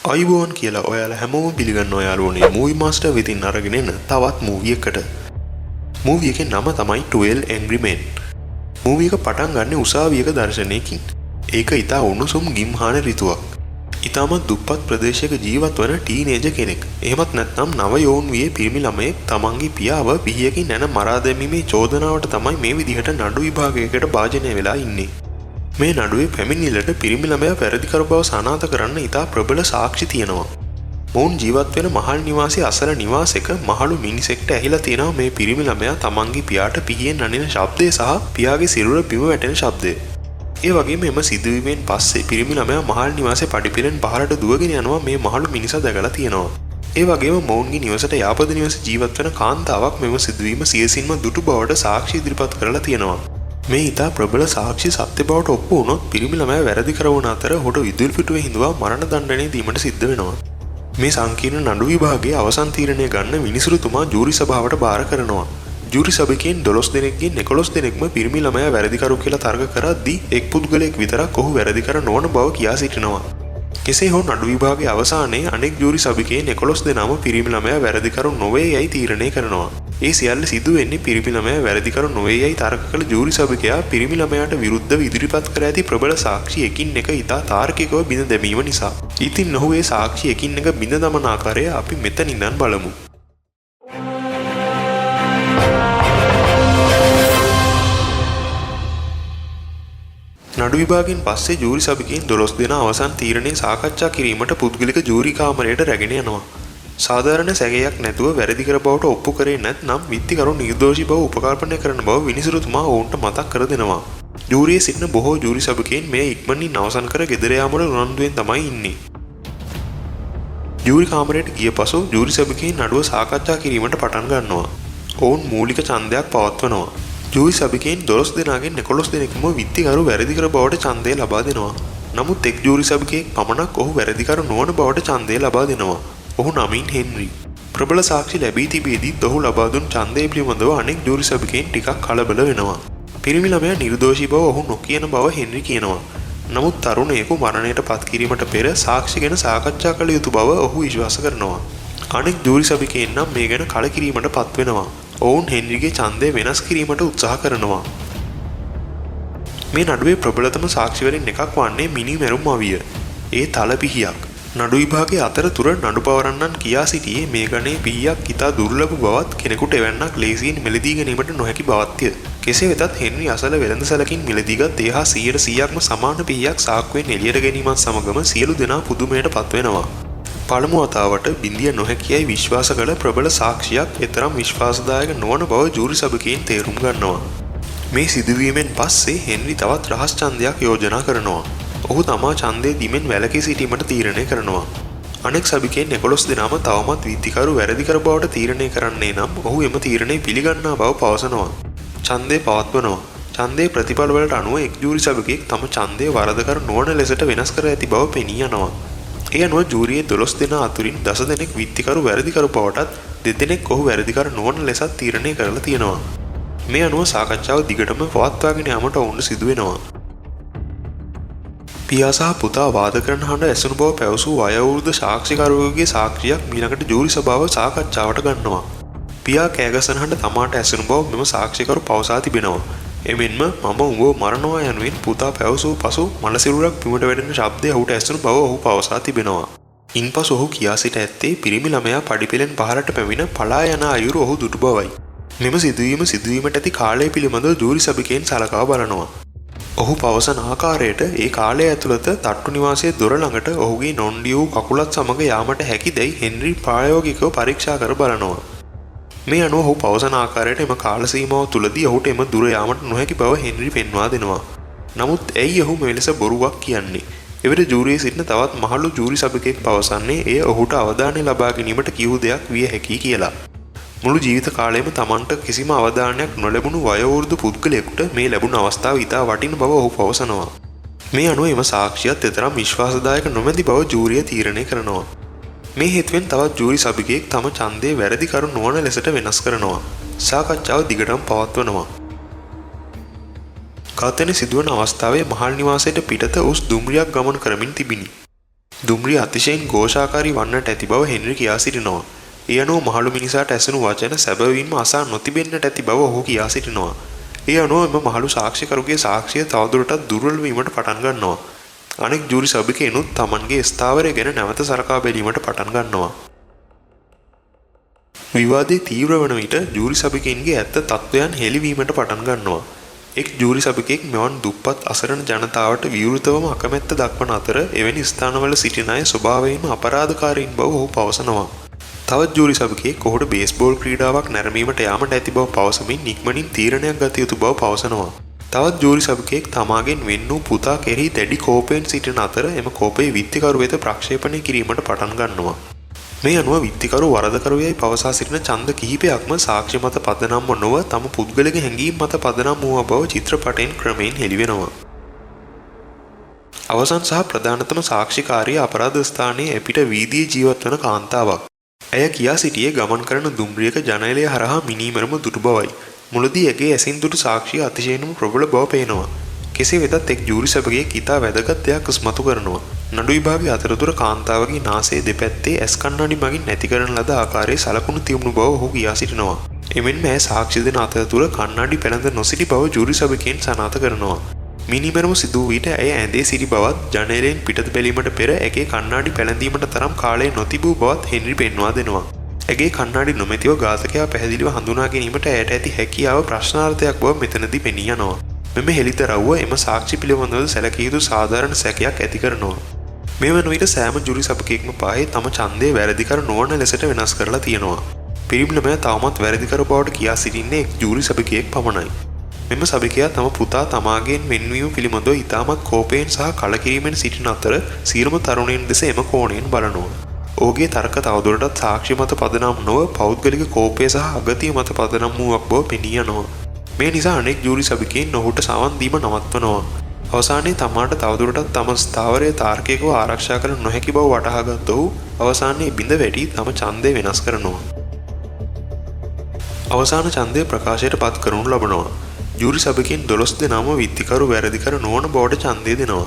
අයිබෝන් කියලා ඔයාලා හැමෝම පිළිගන්නවා යාළුවනේ මූවි මාස්ටර් වෙතින් අරගෙන එන තවත් මූවි එකකට. මූවි එකේ නම තමයි 12 Angry Men. මූවි එක පටන් ගන්න උසාවියක දර්ශනයකින්. ඒක ඉතා උණුසුම් ගිම්හාන ඍතුවක්. ඉතාමත් දුප්පත් ප්‍රදේශයක ජීවත් වන ටීනේජර් කෙනෙක්. එහෙමත් නැත්නම් නව යෝන් වියේ පිරිමි ළමයෙක් තමන්ගේ පියාව පිහියකින් නැන මරා දැමීමේ චෝදනාවට තමයි මේ විදිහට නඩු විභාගයකට භාජනය වෙලා ඉන්නේ. මේ නඩුවේ පැමිණිල්ලට පිරිමි ළමයා පැරදිකරු බව සනාථ කරන්න ඉතා ප්‍රබල සාක්ෂි තියෙනවා. මොවුන් ජීවත් වෙන මහල් නිවාසයේ අසල නිවාසයක මහලු මිනිසෙක්ට ඇහිලා තියෙනවා මේ පිරිමි ළමයා තමන්ගේ පියාට පිහියෙන් අනින ශබ්දය සහ පියාගේ සිරුර බිම වැටෙන ශබ්දය. ඒ වගේම එම සිදුවීමෙන් පස්සේ පිරිමි ළමයා මහල් නිවාසයේ පඩිපෙළෙන් බහරට දුවගෙන යනවා මේ මහලු මිනිසා දැකලා තියෙනවා. ඒ වගේම මොවුන්ගේ නිවසට යාපද නිවසේ ජීවත් වෙන කාන්තාවක් මෙම සිදුවීම සියසින්ම දුටු බවට සාක්ෂි ඉදිරිපත් කරලා තියෙනවා. මේ ඉතා ප්‍රබල සාක්ෂි සත්‍ය බවට ඔප්පු වුණොත් පිරිමි ළමයා වැරදි කරවන අතර ඔහුට විදුලි පිටුවේ හිඳවා මරණ දඬුවම දීමට සිද්ධ වෙනවා. මේ සංකීර්ණ නඩු විභාගයේ අවසන් තීරණය ගන්න විනිසුරුතුමා ජූරි සභාවට බාර කරනවා. ජූරි සභිකයන් 12 දෙනෙක්ගෙන් 11 දෙනෙක්ම පිරිමි ළමයා වැරදිකරු කියලා තර්ක කරද්දී එක් පුද්ගලයෙක් විතරක් ඔහු වැරදිකර නොවන බව කියා සිටිනවා. කෙසේ හෝ නඩු විභාගයේ අවසානයේ අනෙක් ජූරි සභිකයන් 11 දෙනාම පිරිමි ළමයා වැරදිකරු නොවේ යයි තීරණය කරනවා. ඒ සියල්ල සිදු වෙන්නේ පිරිමි ළමයා වැරදිකරු නොවේ යයි තර්ක කළ ජූරි සභිකයා පිරිමි ළමයාට විරුද්ධව ඉදිරිපත් කර ඇති ප්‍රබල සාක්ෂි එකින් එක ඉතා තාර්කිකව බිඳ දැමීම නිසා. ඉතින් ඔහු ඒ සාක්ෂි එකින් එක බිඳ දමන ආකාරය අපි මෙතන ඉඳන් බලමු. නඩු විභාගයෙන් පස්සේ ජූරි සභිකයන් 12 දෙනා අවසන් තීරණය සාකච්ඡා කිරීමට පුද්ගලික ජූරි කාමරයට රැගෙන යනවා. සාධාරණ සැකයක් නැතුව වැරදි කර බවට ඔප්පු කරේ නැත්නම් විත්තිකරු නිර්දෝෂී බව උපකල්පනය කරන බව විනිසුරුතුමා ඔවුන්ට මතක් කර දෙනවා. ජූරියේ සිටින බොහෝ ජූරි සභිකයන් මේ ඉක්මනින් අවසන් කර ගෙදර යාමට උනන්දුවෙන් තමයි ඉන්නේ. ජූරි කාමරයට ගිය පසු ජූරි සභිකයන් නඩුව සාකච්ඡා කිරීමට පටන් ගන්නවා. ඔවුන් මූලික ඡන්දයක් පවත්වනවා. ජූරි සභිකයන් 12 දෙනාගෙන් 11 දෙනෙක්ම විත්තිකරු වැරදිකර බවට ඡන්දය ලබා දෙනවා. නමුත් එක් ජූරි සභිකයෙක් පමණක් ඔහු වැරදිකරු නොවන බවට ඡන්දය ලබා දෙනවා. ඔහු නමින් හෙන්රි. ප්‍රබල සාක්ෂි ලැබී තිබෙද්දී ඔහු ලබා දුන් ඡන්දය පිළිබඳව අනෙක් ජූරි සභිකයන් ටිකක් කලබල වෙනවා. පිරිමි ළමයා නිර්දෝෂී බව ඔහු නොකියන බව හෙන්රි කියනවා. නමුත් තරුණයෙකු මරණයට පත් කිරීමට පෙර සාක්ෂි ගැන සාකච්ඡා කළ යුතු බව ඔහු විශ්වාස කරනවා. අනෙක් ජූරි සභිකයන් නම් මේ ගැන කලකිරීමට පත් වෙනවා. ඔවුන් හෙන්රිගේ ඡන්දය වෙනස් කිරීමට උත්සාහ කරනවා. මේ නඩුවේ ප්‍රබලතම සාක්ෂිවලින් එකක් වන්නේ මිනි මැරුම් අවිය. ඒ තල පිහියක්. නඩු විභාගයේ අතරතුර නඩු පවරන්නන් කියා සිටියේ මේ ගණේ පිහියක් ඉතා දුර්ලභ බවත් කෙනෙකුට එවන්නක් ලේසියෙන් මිලදී ගැනීමට නොහැකි බවත්ය. කෙසේ වෙතත් හෙන්රි අසල වෙළඳසැලකින් මිලදීගත් ඒ හා 100%ක්ම සමාන පිහියක් සාක්කුවෙන් එළියට ගැනීමත් සමගම සියලු දෙනා පුදුමයට පත්වෙනවා. පළමු වතාවට බිඳිය නොහැකියයි විශ්වාස කළ ප්‍රබල සාක්ෂියක් එතරම් විශ්වාසදායක නොවන බව ජූරි සභිකයන් තේරුම් ගන්නවා. මේ සිදුවීමෙන් පස්සේ හෙන්රි තවත් රහස් ඡන්දයක් යෝජනා කරනවා. ඔහු තමා ඡන්දය දීමෙන් වැළකී සිටීමට තීරණය කරනවා. අනෙක් සභිකයන් 11 දෙනාම තවමත් විත්තිකරු වැරදිකර බවට තීරණය කරන්නේ නම් ඔහු එම තීරණය පිළිගන්නා බව පවසනවා. ඡන්දය පවත්වනවා. ඡන්දයේ ප්‍රතිඵල වලට අනුව එක් ජූරි සභිකයෙක් තම ඡන්දය වරදකර නොවන ලෙසට වෙනස් කර ඇති බව පෙනී යනවා. ඒ අනුව ජූරියේ 12 දෙනා අතුරින් 10 දෙනෙක් විත්තිකරු වැරදිකරු බවටත් 2 දෙනෙක් ඔහු වැරදිකර නොවන ලෙසත් තීරණය කරලා තියෙනවා. මේ අනුව සාකච්ඡාව දිගටම පවත්වාගෙන යාමට ඔවුන්ට සිදු වෙනවා. පියා සහ පුතා වාද කරන හඬ ඇසුණු බව පැවසූ වයෝවෘද්ධ සාක්ෂිකරුවෙකුගේ සාක්ෂියක් ඊළඟට ජූරි සභාව සාකච්ඡාවට ගන්නවා. පියා කෑගසන හඬ තමාට ඇසුණු බව මෙම සාක්ෂිකරු පවසා තිබෙනවා. එමෙන්ම මම උඹව මරනවා යනුවෙන් පුතා පැවසූ පසු මලසිරුරක් බිමට වැටෙන ශබ්දය ඔහුට ඇසුණු බව ඔහු පවසා තිබෙනවා. ඉන්පසු ඔහු කියා සිට ඇත්තේ පිරිමි ළමයා පඩිපෙළෙන් පහළට පැමිණ පලා යන අයුරු ඔහු දුටු බවයි. මෙම සිදුවීමට ඇති කාලය පිළිබඳව ජූරි සභිකයන් සලකා බලනවා. ඔහු පවසන ආකාරයට ඒ කාලය ඇතුළත තට්ටු නිවාසයේ දොර ළඟට ඔහුගේ නොන්ඩි වූ කකුලත් සමග යාමට හැකිදැයි හෙන්රි ප්‍රායෝගිකව පරීක්ෂා කර බලනවා. මේ අනුව ඔහු පවසන ආකාරයට එම කාල සීමාව තුලදී ඔහුට එම දුර යාමට නොහැකි බව හෙන්රි පෙන්වා දෙනවා. නමුත් ඇයි ඔහු මෙලෙස බොරුවක් කියන්නේ? එවිට ජූරියේ සිටින තවත් මහලු ජූරි සභිකයෙක් පවසන්නේ එය ඔහුට අවධානය ලබා ගැනීමට කිව් දෙයක් විය හැකියි කියලා. මුළු ජීවිත කාලයම තමන්ට කිසිම අවධානයක් නොලැබුණු වයෝවෘද්ධ පුද්ගලයෙකුට මේ ලැබුණු අවස්ථාව ඉතා වටින බව ඔහු පවසනවා. මේ අනුව එම සාක්ෂියත් එතරම් විශ්වාසදායක නොමැති බව ජූරිය තීරණය කරනවා. මේ හේතුවෙන් තවත් ජූරි සභිකයෙක් තම ඡන්දය වැරදිකරු නොවන ලෙසට වෙනස් කරනවා. සාකච්ඡාව දිගටම පවත්වනවා. ඝාතනය සිදුවන අවස්ථාවේ මහල් නිවාසයට පිටත උස් දුම්රියක් ගමන් කරමින් තිබිණි. දුම්රිය අතිශයින් ഘോഷාකාරී වන්නට ඇති බව හෙන්රි කියා සිටිනවා. ඒ අනුව මහලු මිනිසාට ඇසුණු වචන සැබවින්ම අසා නොතිබෙන්නට ඇති බව ඔහු කියා සිටිනවා. ඒ අනුව එම මහලු සාක්ෂිකරුගේ සාක්ෂිය තවදුරටත් දුර්වල වීමට පටන් ගන්නවා. අනෙක් ජූරි සභිකයනුත් Tamanගේ ස්ථාවරය ගැන නැවත සලකා බැලීමට පටන් ගන්නවා. විවාදයේ තීව්‍ර වන විට ජූරි සභිකයන්ගේ ඇත්ත තත්ත්වයන් හෙළිවීමට පටන් ගන්නවා. එක් ජූරි සභිකයෙක් මෙවන් දුප්පත් අසරණ ජනතාවට විවෘතවම අකමැත්ත දක්වන අතර එවැනි ස්ථානවල සිටින අය ස්වභාවයෙන්ම අපරාධකාරීන් බව ඔහු පවසනවා. තවත් ජූරි සභිකයෙක් ඔහුට බේස්බෝල් ක්‍රීඩාවක් නැරඹීමට යාමට ඇති බව පවසමින් ඉක්මනින් තීරණයක් ගත යුතු බව පවසනවා. තවත් ජූරි සභිකයෙක් තමාගෙන් වෙන් වූ පුතා කෙරෙහි දැඩි කෝපයෙන් සිටින අතර එම කෝපය විත්තිකරු වෙත ප්‍රක්ෂේපණය කිරීමට පටන් ගන්නවා. මේ අනුව විත්තිකරු වරදකරු යයි පවසා සිටින ඡන්ද කිහිපයක්ම සාක්ෂි මත පදනම්ව නොව තම පුද්ගලික හැඟීම් මත පදනම් වූ බව චිත්‍රපටයෙන් ක්‍රමයෙන් හෙළිවෙනවා. අවසන් සහ ප්‍රධානතම සාක්ෂිකාරිය අපරාධ ස්ථානයේ එපිට වීදියේ ජීවත් වන කාන්තාවක්. ඇය කියා සිටියේ ගමන් කරන දුම්රියක ජනේලය හරහා මිනීමරම දුටු බවයි. මුලදී ඇගේ ඇසින් දුටු සාක්ෂිය අතිශයින්ම ප්‍රබල බව පේනවා. කෙසේ වෙතත් එක් ජූරි සභිකයෙක් ඉතා වැදගත් දෙයක් ඉස්මතු කරනවා. නඩු විභාගයේ අතරතුර කාන්තාවගේ නාසයේ දෙපැත්තේ ඇස් කණ්ණාඩි මගින් නැති කරන ලද ආකාරයේ සලකුණු තියුණු බව ඔහු කියා සිටිනවා. එමෙන්ම ඇය සාක්ෂි දෙන අතරතුර කණ්ණාඩි පැළඳ නොසිටි බව ජූරි සභිකයන් සනාථ කරනවා. මිනිමරම සිදු වූ විට ඇය ඇඳේ සිටි බවත් ජනේලයෙන් පිටත බැලීමට පෙර ඇගේ කණ්ණාඩි පැළඳීමට තරම් කාලය නොතිබූ බවත් හෙන්රි පෙන්වා දෙනවා. ඇගේ කණ්ණාඩි නොමැතිව ඝාතකයා පැහැදිලිව හඳුනා ගැනීමට ඇයට ඇති හැකියාව ප්‍රශ්නාර්ථයක් බව මෙතනදී පෙනී යනවා. මෙම හෙළිදරව්ව එම සාක්ෂි පිළිබඳව සැලකිය යුතු සාධාරණ සැකයක් ඇති කරනවා. මේ වන විට සෑම ජූරි සභිකයෙක්ම පාහේ තම ඡන්දය වැරදිකර නොවන ලෙසට වෙනස් කරලා තියෙනවා. පිරිමි ළමයා තවමත් වැරදිකර බවට කියා සිටින්නේ එක් ජූරි සභිකයෙක් පමණයි. මෙම සභිකයා තම පුතා තමාගෙන් වෙන්වීම පිළිබඳව ඉතාමත් කෝපයෙන් සහ කලකිරීමෙන් සිටින අතර සියලුම තරුණයන් දෙස එම කෝණයෙන් බලනවා. ඔහුගේ තර්ක තවදුරටත් සාක්ෂි මත පදනම් නොව පෞද්ගලික කෝපය සහ අගතිය මත පදනම් වූවක් බව පෙනී යනවා. මේ නිසා අනෙක් ජූරි සභිකයන් ඔහුට සවන් දීම නවත්වනවා. අවසානයේ තමාට තවදුරටත් තම ස්ථාවරය තාර්කිකව ආරක්ෂා කර නොහැකි බව වටහාගත් ඔහු අවසානයේ බිඳ වැටි තම ඡන්දය වෙනස් කරනවා. අවසාන ඡන්දය ප්‍රකාශයට පත් කරනු ලබනවා. ජූරි සභිකයන් 12 දෙනාම විත්තිකරු වැරදිකර නොවන බවට ඡන්දය දෙනවා.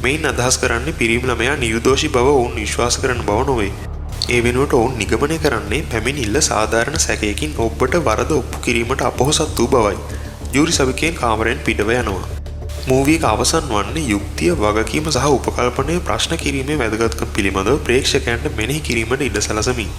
මෙයින් අදහස් කරන්නේ පිරිමි ළමයා නිර්දෝෂී බව ඔවුන් විශ්වාස කරන බව නොවේ. ඒ වෙනුවට ඔවුන් නිගමනය කරන්නේ පැමිණිල්ල සාධාරණ සැකයකින් ඔබට වරද ඔප්පු කිරීමට අපොහොසත් වූ බවයි. ජූරි සභිකයන් කාමරයෙන් පිටව යනවා. මූවී එක අවසන් වන්නේ යුක්තිය, වගකීම සහ උපකල්පනය ප්‍රශ්න කිරීමේ වැදගත්කම පිළිබඳව ප්‍රේක්ෂකයන්ට මෙනෙහි කිරීමට ඉඩ සලසමින්.